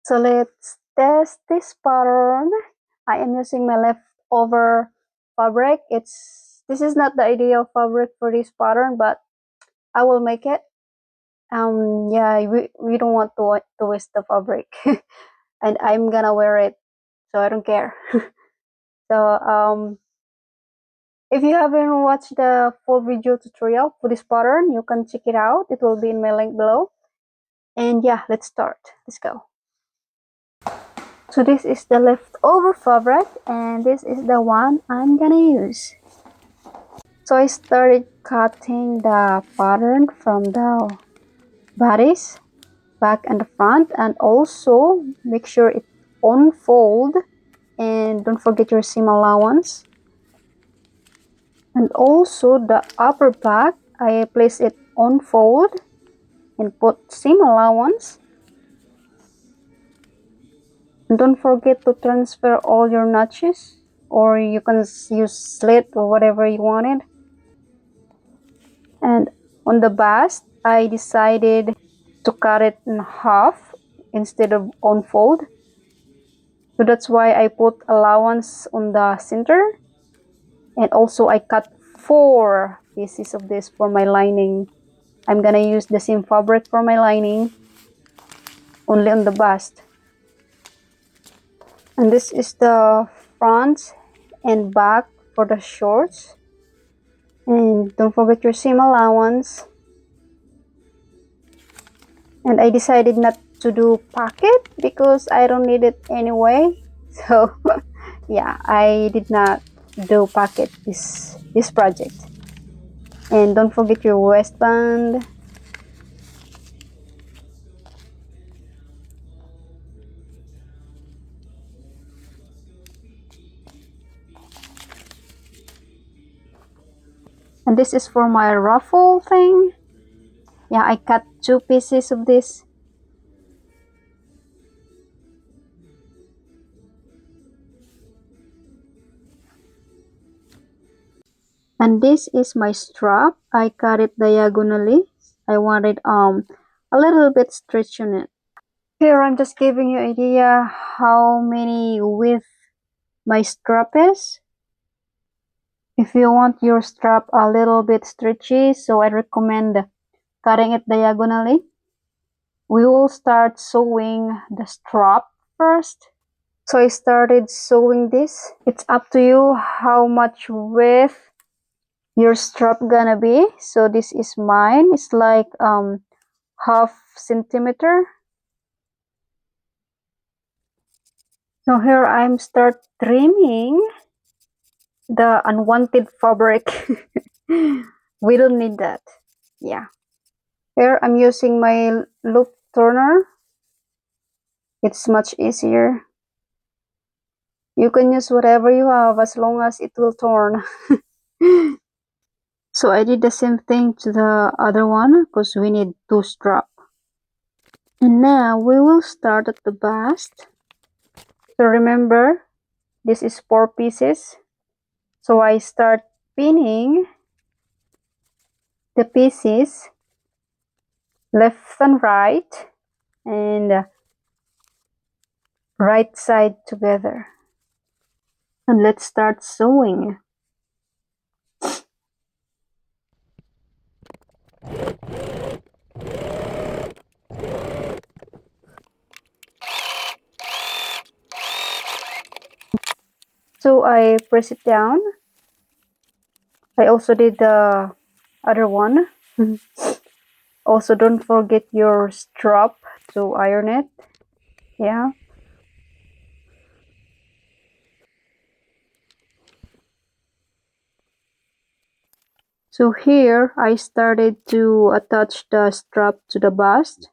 So let's test this pattern. I am using my leftover fabric. This is not the ideal fabric for this pattern, but I will make it. Yeah, we don't want to waste the fabric. And I'm gonna wear it, so I don't care. So if you haven't watched the full video tutorial for this pattern, you can check it out. It will be in my link below. And yeah, let's start. Let's go. So this is the leftover fabric, and this is the one I'm gonna use. So I started cutting the pattern from the bodice, back and the front, and also make sure it unfold, and don't forget your seam allowance. And also the upper back, I place it unfold and put seam allowance. And don't forget to transfer all your notches, or you can use slit or whatever you wanted. And on the bust, I decided to cut it in half instead of unfold. So that's why I put allowance on the center. And also I cut 4 pieces of this for my lining. I'm gonna use the same fabric for my lining, only on the bust. And this is the front and back for the shorts. And don't forget your seam allowance. And I decided not to do pocket because I don't need it anyway. So yeah, I did not do pocket this project. And don't forget your waistband. And this is for my ruffle thing. Yeah, I cut 2 pieces of this. And this is my strap. I cut it diagonally. I wanted a little bit stretch on it. Here I'm just giving you idea how many width my strap is. If you want your strap a little bit stretchy, so I recommend cutting it diagonally. We will start sewing the strap first. So I started sewing this. It's up to you how much width your strap gonna be. So this is mine. It's like half centimeter. So here I'm start trimming the unwanted fabric. We don't need that. Yeah. Here I'm using my loop turner. It's much easier. You can use whatever you have as long as it will turn. So I did the same thing to the other one because we need 2 straps. And now we will start at the bust. So remember, this is 4 pieces. So I start pinning the pieces left and right, and right side together. And let's start sewing. So I press it down. I also did the other one. Also, don't forget your strap to iron it. Yeah. So here I started to attach the strap to the bust.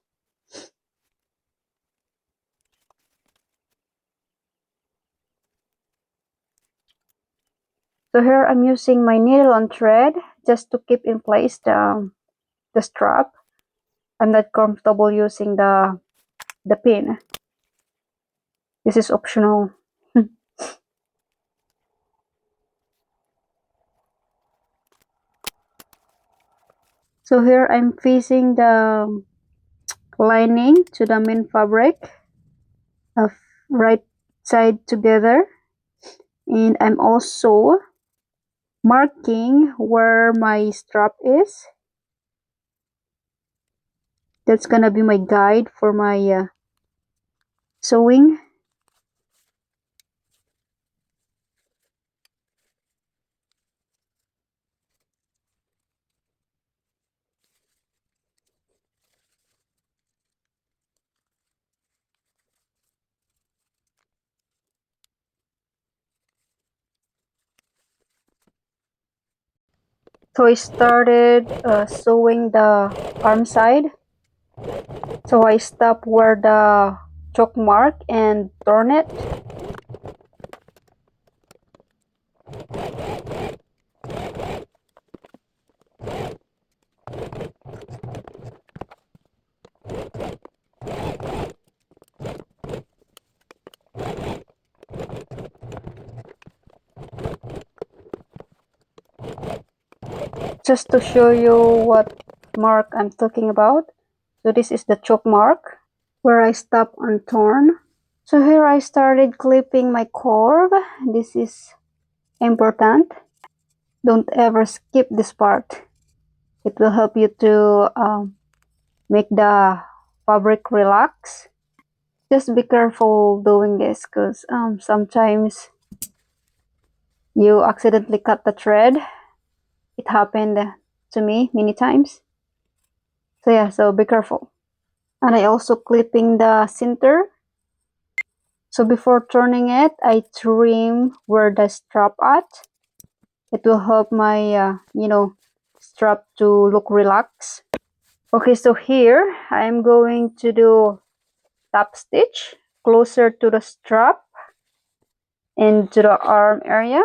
So here I'm using my needle and thread just to keep in place the strap. I'm not comfortable using the pin. This is optional. So here I'm facing the lining to the main fabric. of right side together, and I'm also marking where my strap is. That's gonna be my guide for my sewing. So I started sewing the arm side. So I stop where the choke mark and turn it. Just to show you what mark I'm talking about. So this is the choke mark where I stop on torn. So here I started clipping my curve. This is important. Don't ever skip this part. It will help you to make the fabric relax. Just be careful doing this because sometimes you accidentally cut the thread. It happened to me many times. So yeah, so be careful. And I also clipping the center. So before turning it, I trim where the strap at. It will help my, strap to look relaxed. Okay, so here I'm going to do top stitch closer to the strap and to the arm area.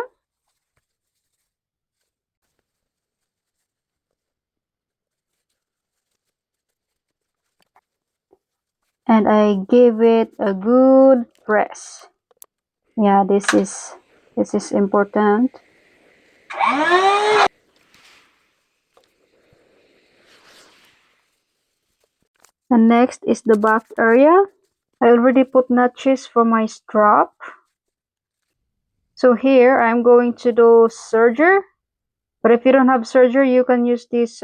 And I give it a good press. Yeah, this is important. And next is the back area. I already put notches for my strap. So here I'm going to do serger. But if you don't have serger, you can use this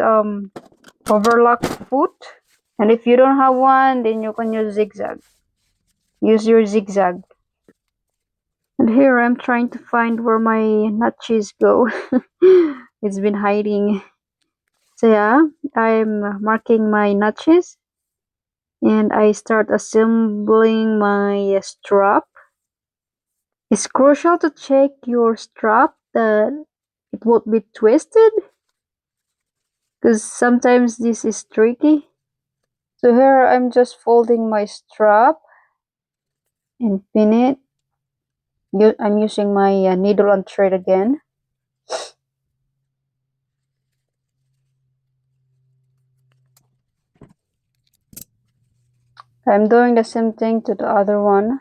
overlock foot. And if you don't have one, then you can use zigzag. Use your zigzag. And here I'm trying to find where my notches go. It's been hiding. So yeah, I'm marking my notches. And I start assembling my strap. It's crucial to check your strap that it won't be twisted because sometimes this is tricky. So here I'm just folding my strap and pin it. I'm using my needle and thread again. I'm doing the same thing to the other one.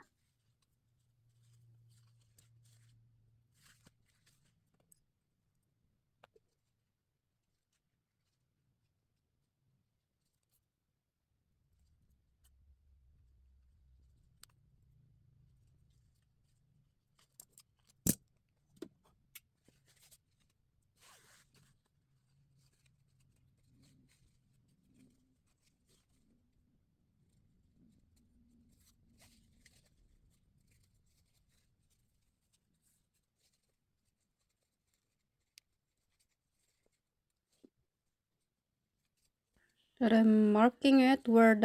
That I'm marking it where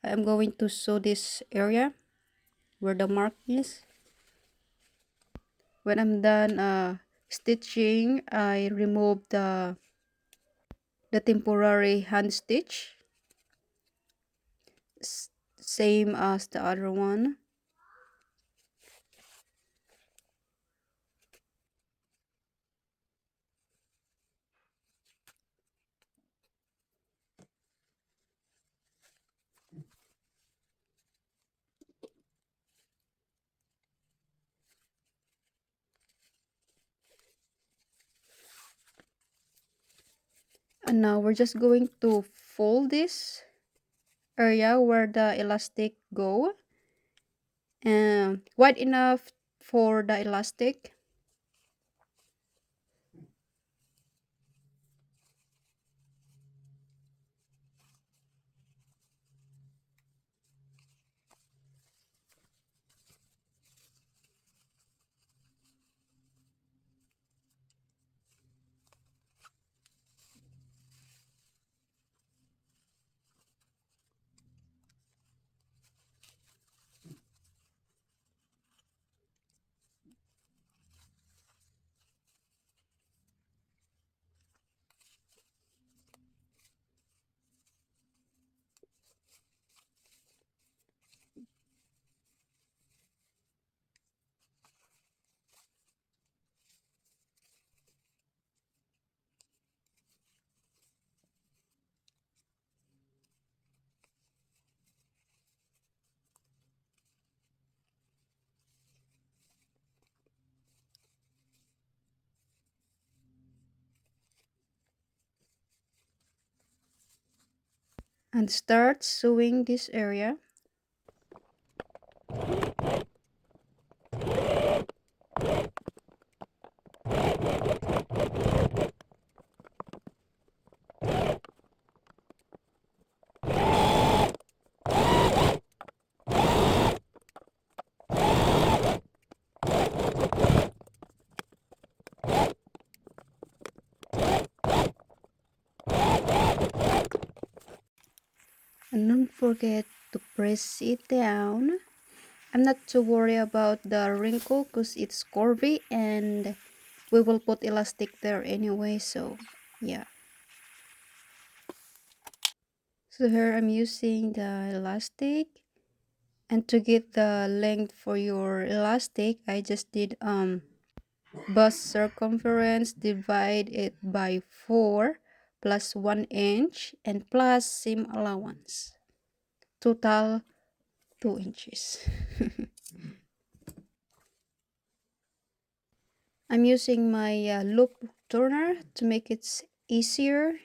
I'm going to sew this area where the mark is. When I'm done stitching, I remove the temporary hand stitch, same as the other one. And now we're just going to fold this area where the elastic go, wide enough for the elastic. And start sewing this area. And don't forget to press it down. I'm not too worried about the wrinkle because it's curvy and we will put elastic there anyway, so yeah. So here I'm using the elastic, and to get the length for your elastic I just did bust circumference, divide it by 4 plus 1 inch and plus seam allowance, total 2 inches. I'm using my loop turner to make it easier.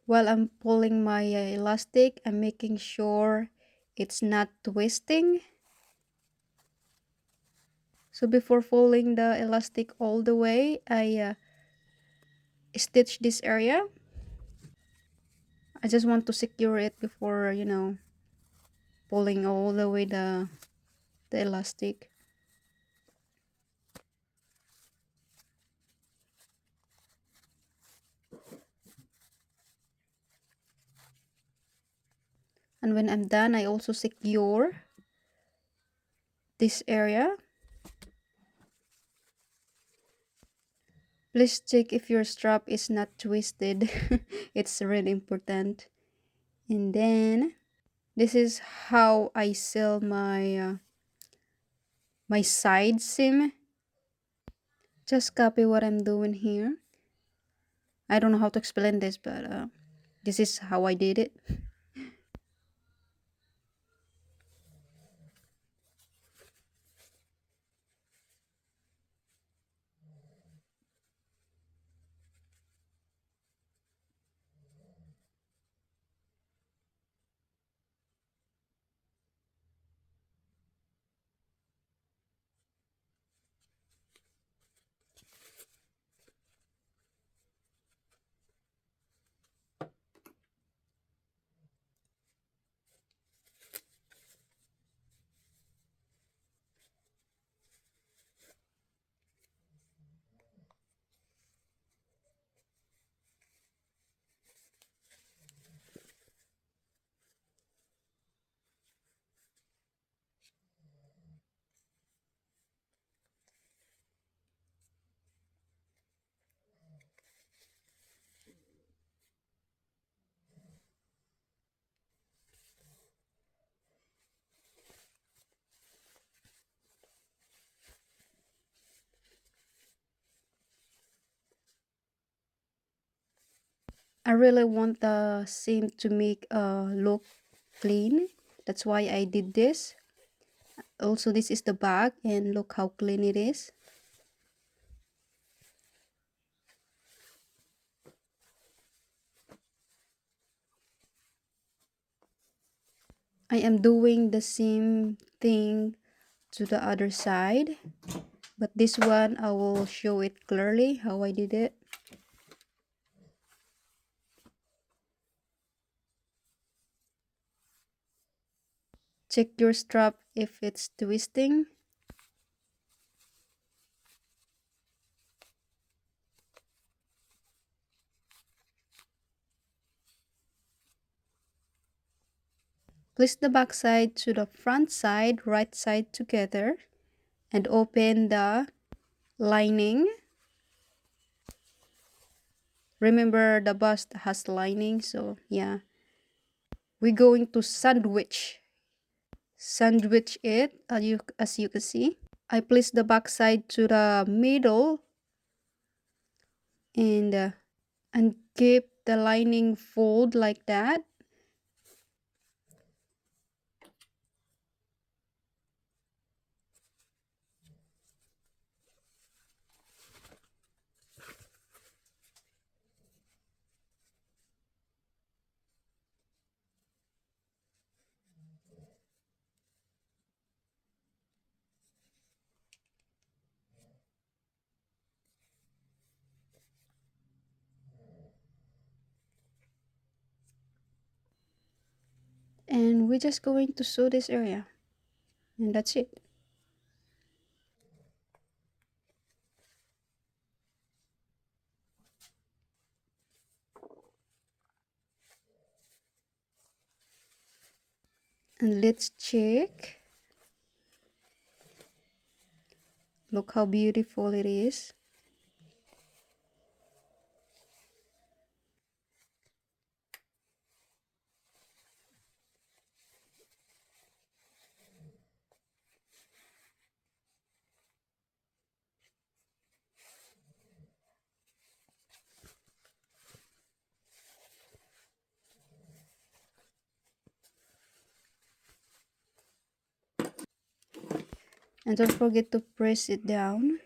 While I'm pulling my elastic, I'm making sure it's not twisting. So before folding the elastic all the way, I stitch this area. I just want to secure it before, pulling all the way the elastic. And when I'm done, I also secure this area. Please check if your strap is not twisted. It's really important. And then this is how I seal my side seam. Just copy what I'm doing here. I don't know how to explain this, but this is how I did it. I really want the seam to make look clean. That's why I did this. Also, this is the back, and look how clean it is. I am doing the same thing to the other side, but this one I will show it clearly how I did it. Check your strap if it's twisting. Place the back side to the front side, right side together, and open the lining. Remember, the bust has lining, so yeah. We're going to sandwich it, as you can see. I place the back side to the middle, and uh, and keep the lining fold like that. And we're just going to sew this area, and that's it. And let's check. Look how beautiful it is. And don't forget to press it down.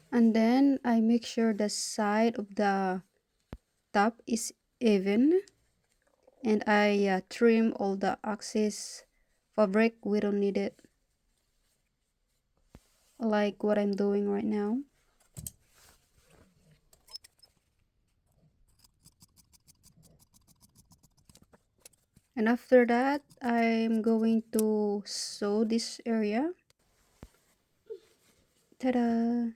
And then I make sure the side of the top is even, and I trim all the excess fabric. We don't need it, like what I'm doing right now. And after that, I'm going to sew this area. Ta-da!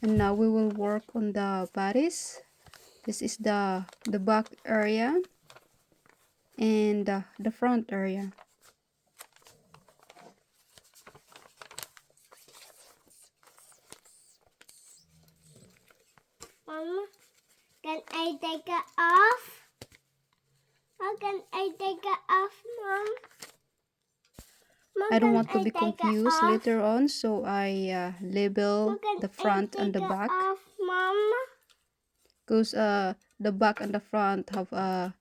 And now we will work on the bodice. This is the back area and the front area. Mom, can I take it off? How can I take it off, Mom? Mom, I don't can want to I be take it confused off? later on, so I label Mom, can the I front and take the it back, off, Mom? because the back and the front have a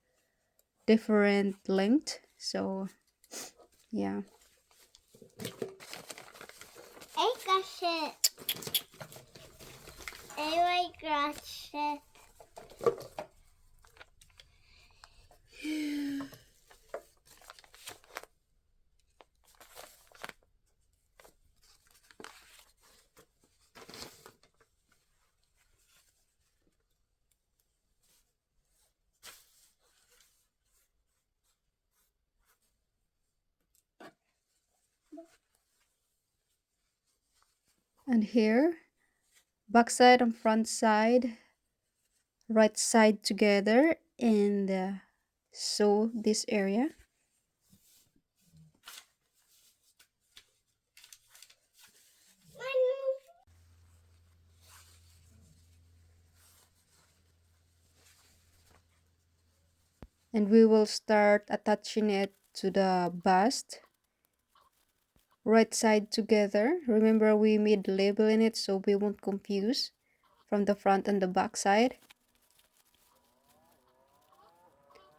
different length. So yeah. I got it. I got it. And here, back side and front side, right side together, and sew this area. And we will start attaching it to the bust, right side together. Remember, we made label in it so we won't confuse from the front and the back side.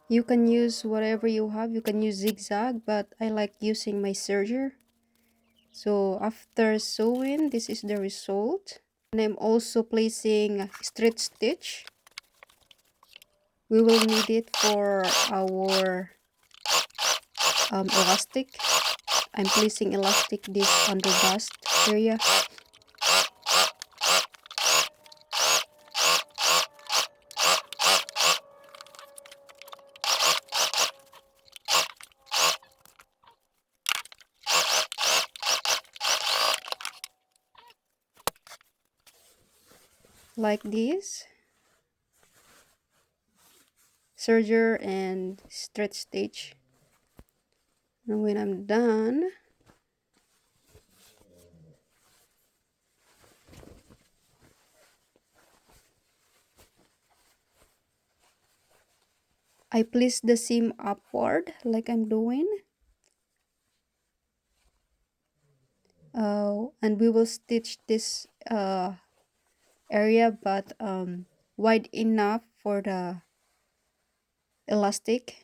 You can use whatever you have. You can use zigzag, but I like using my serger. So after sewing, this is the result. And I'm also placing straight stitch. We will need it for our elastic. I'm placing elastic this under bust area. Like this. Serger and straight stitch. And when I'm done, I place the seam upward like I'm doing. And we will stitch this area, but wide enough for the elastic.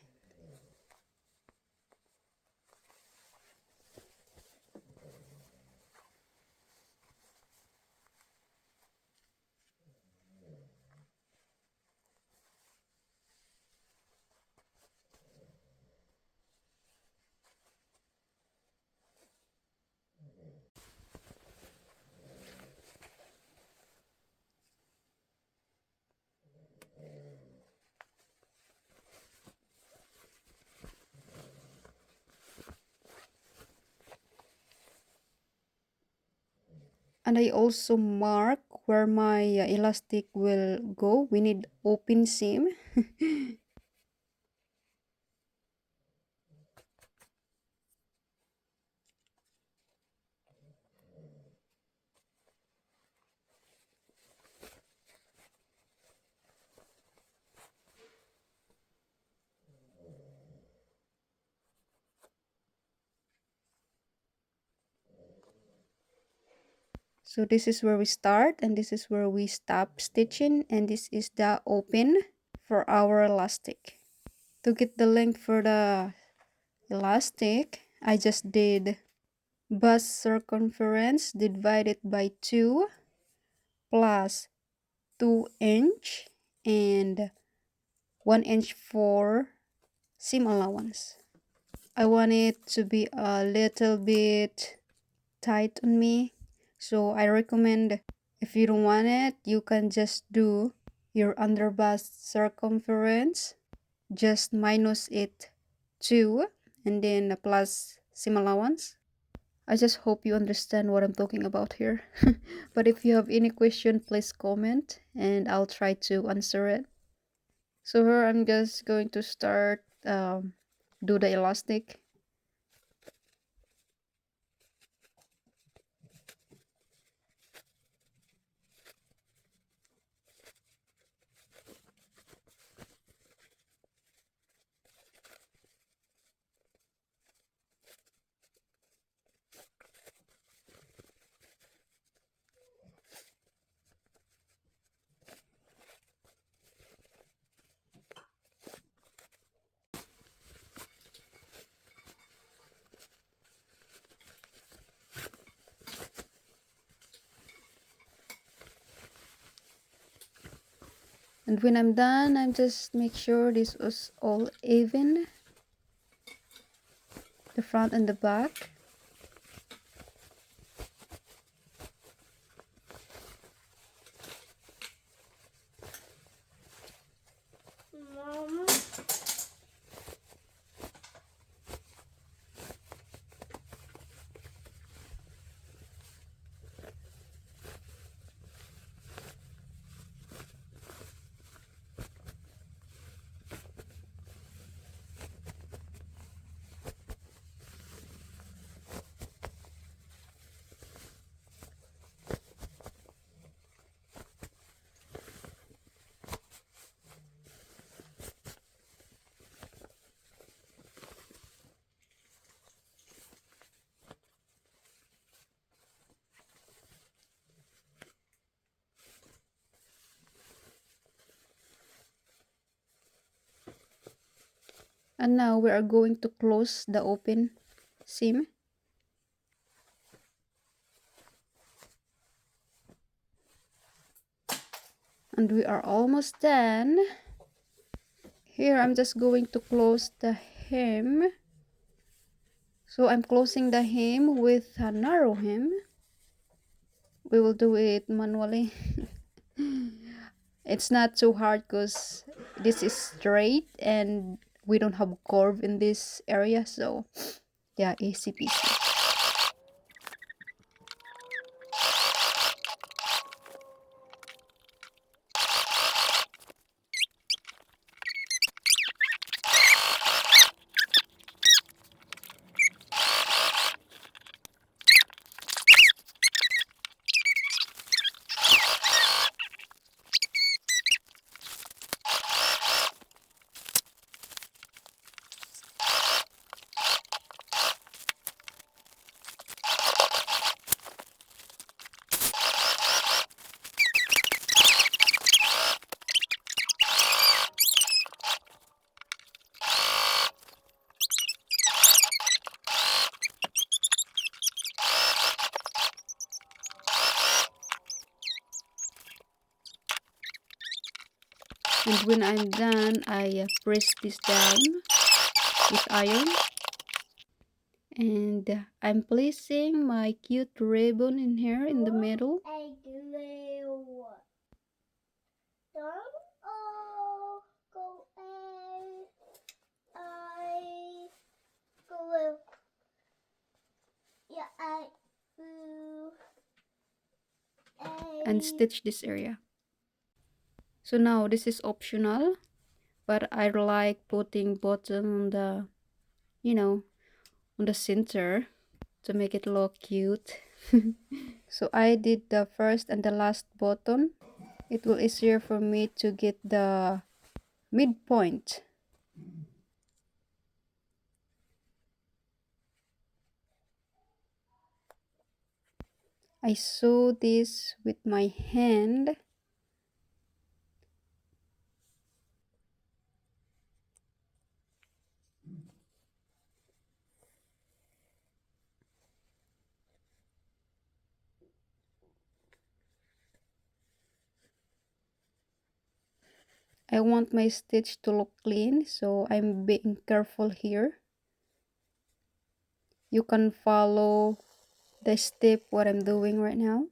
And I also mark where my elastic will go. We need open seam. So this is where we start and this is where we stop stitching, and this is the open for our elastic. To get the length for the elastic, I just did bust circumference divided by 2 plus 2 inch and 1 inch for seam allowance. I want it to be a little bit tight on me, so I recommend, if you don't want it, you can just do your under bust circumference, just minus it 2 and then plus seam allowance. I just hope you understand what I'm talking about here. But if you have any question, please comment and I'll try to answer it. So here I'm just going to start do the elastic. And when I'm done, I'm just make sure this was all even, the front and the back. Mom. And now we are going to close the open seam. And we are almost done. Here I'm just going to close the hem. So I'm closing the hem with a narrow hem. We will do it manually. It's not too hard because this is straight and we don't have curve in this area, so yeah, easy peasy. And when I'm done, I press this down with iron. And I'm placing my cute ribbon in here in the middle. A glue. Don't go I glue. Yeah, I glue. And stitch this area. So now this is optional, but I like putting button on the, you know, on the center to make it look cute. So I did the first and the last button. It will easier for me to get the midpoint. I sew this with my hand. I want my stitch to look clean, so I'm being careful here. You can follow the step what I'm doing right now.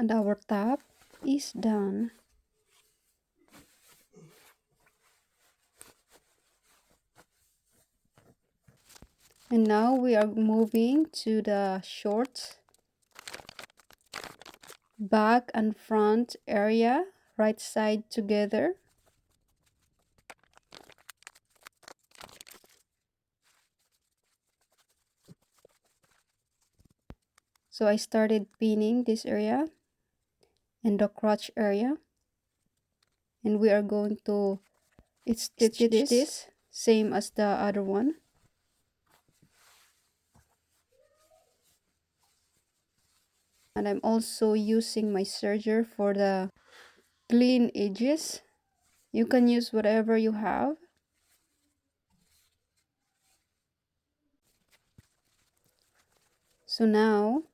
And our top is done. And now we are moving to the shorts, back and front area, right side together. So I started pinning this area and the crotch area, and we are going to stitch this same as the other one. And I'm also using my serger for the clean edges. You can use whatever you have. So now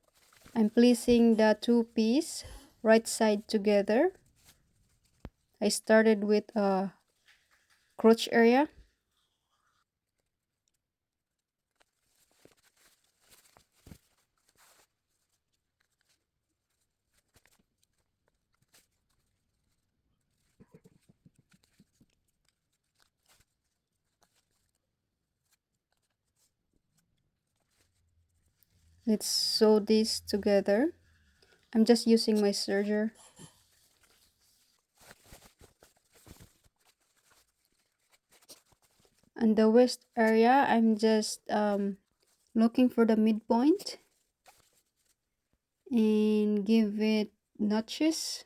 I'm placing the two pieces right side together. I started with a crotch area. Let's sew this together. I'm just using my serger. And the waist area, I'm just looking for the midpoint and give it notches.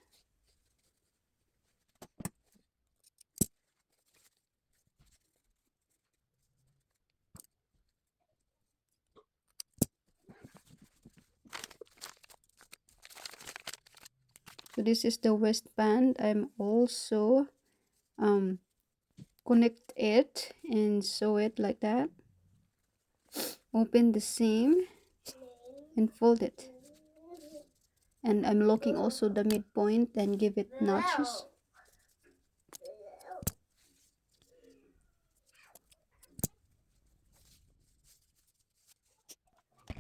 So this is the waistband. I'm also connect it and sew it like that. Open the seam and fold it. And I'm looking also the midpoint and give it notches.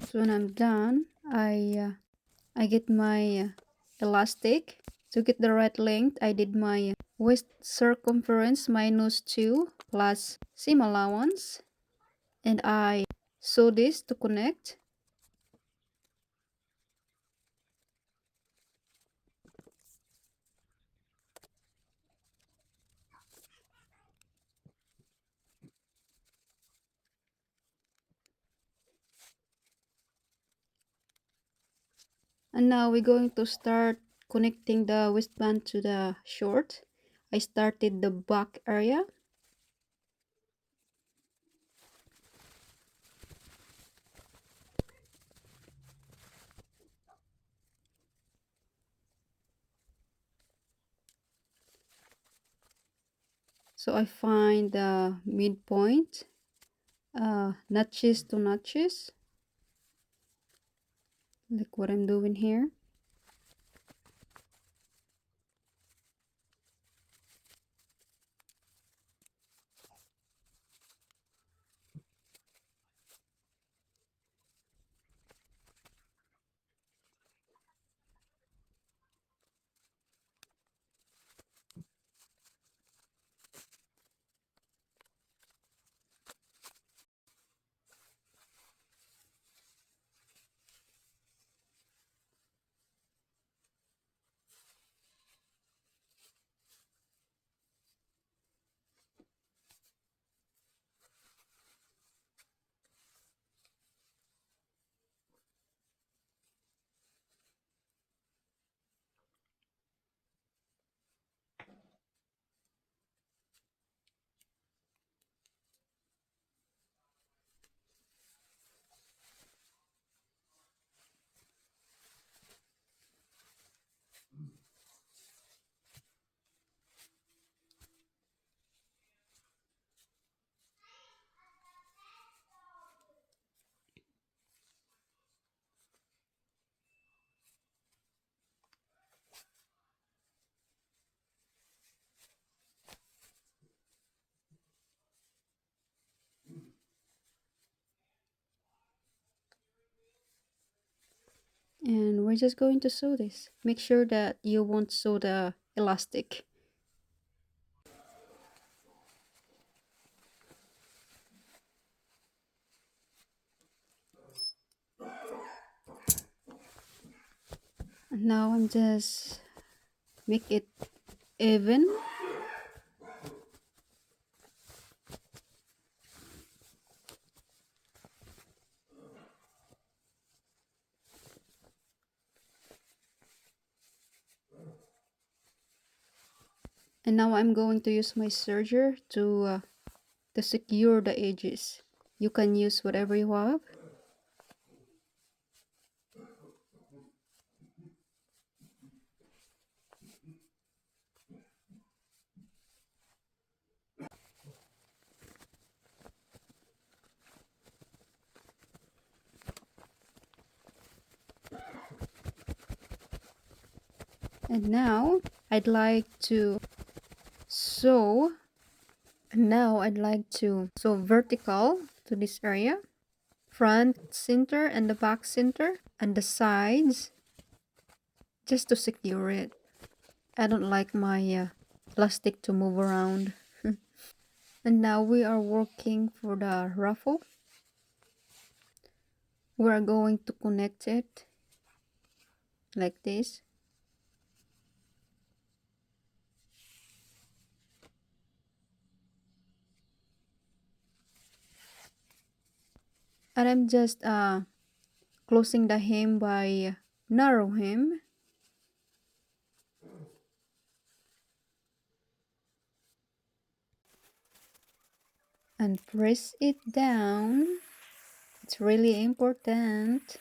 So when I'm done, I get my elastic. To get the right length, I did my waist circumference minus 2 plus seam allowance, and I sew this to connect. And now we're going to start connecting the waistband to the short. I started the back area. So I find the midpoint, notches to notches, like what I'm doing here. we're just going to sew this. Make sure that you won't sew the elastic. And now I'm just make it even. And now I'm going to use my serger to secure the edges. You can use whatever you have. And now I'd like to sew. And now I'd like to sew vertical to this area. Front center and the back center and the sides, just to secure it. I don't like my plastic to move around. And now we are working for the ruffle. We are going to connect it like this. And I'm just closing the hem by narrow hem. And press it down. It's really important.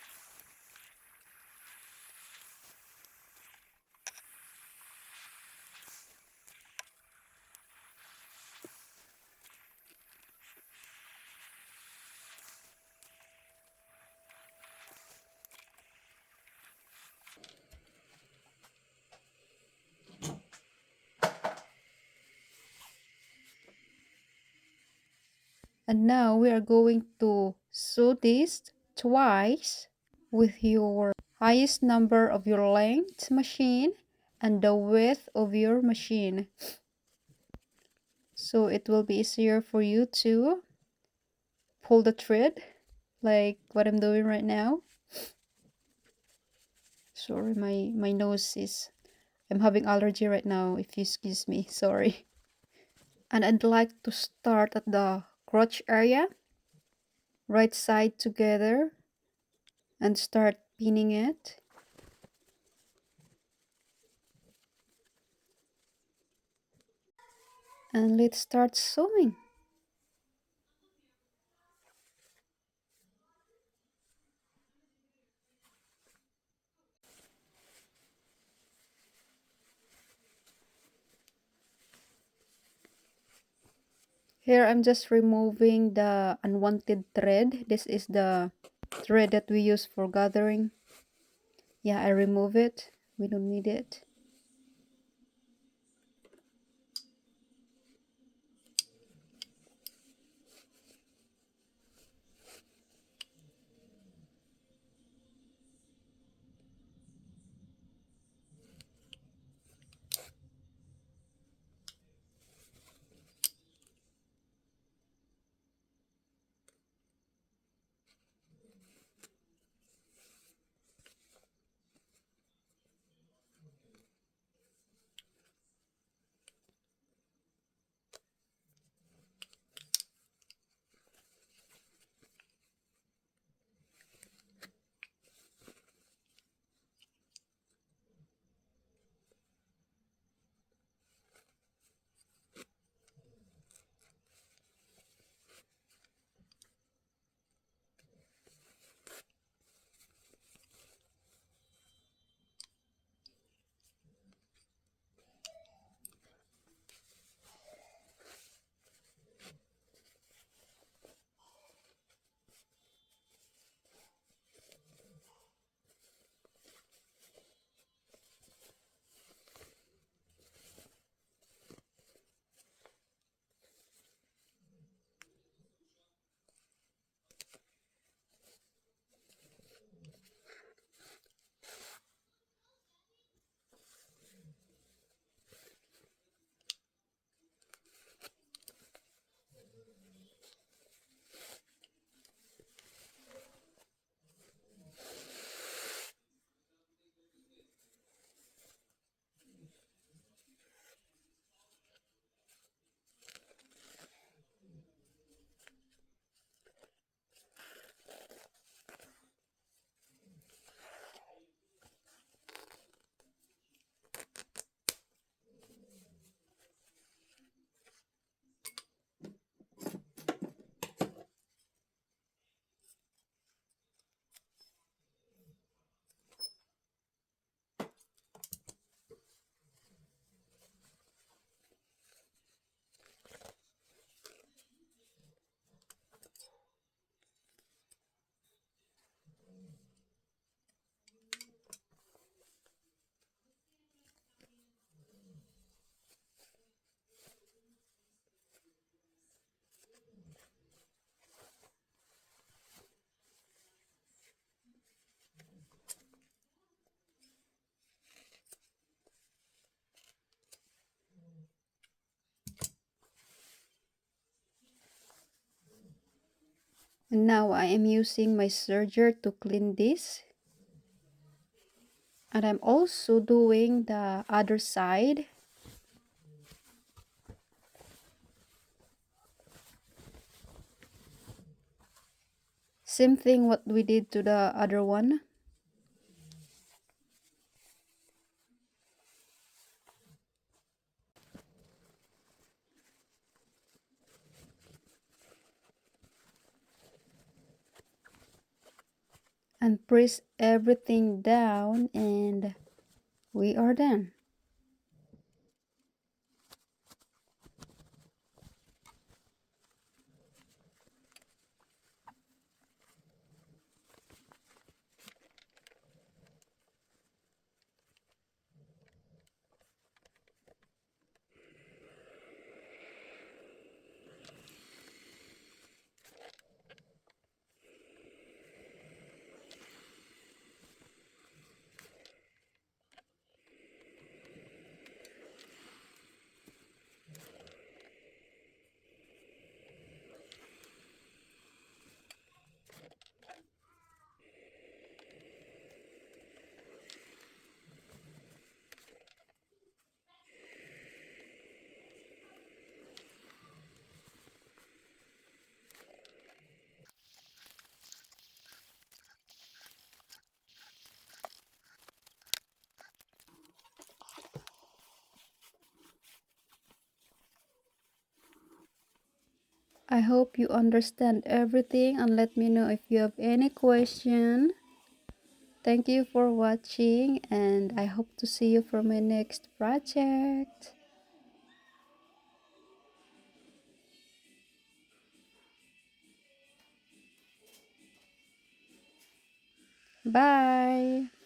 And now we are going to sew this twice with your highest number of your length machine and the width of your machine. So it will be easier for you to pull the thread like what I'm doing right now. Sorry, my nose is, I'm having allergy right now, if you excuse me, sorry. And I'd like to start at the crotch area, right side together, and start pinning it. And let's start sewing. Here I'm just removing the unwanted thread. This is the thread that we use for gathering. Yeah, I remove it. We don't need it. And now I am using my serger to clean this. And I'm also doing the other side. Same thing what we did to the other one. And press everything down and we are done. I hope you understand everything and let me know if you have any question. Thank you for watching and I hope to see you for my next project. Bye!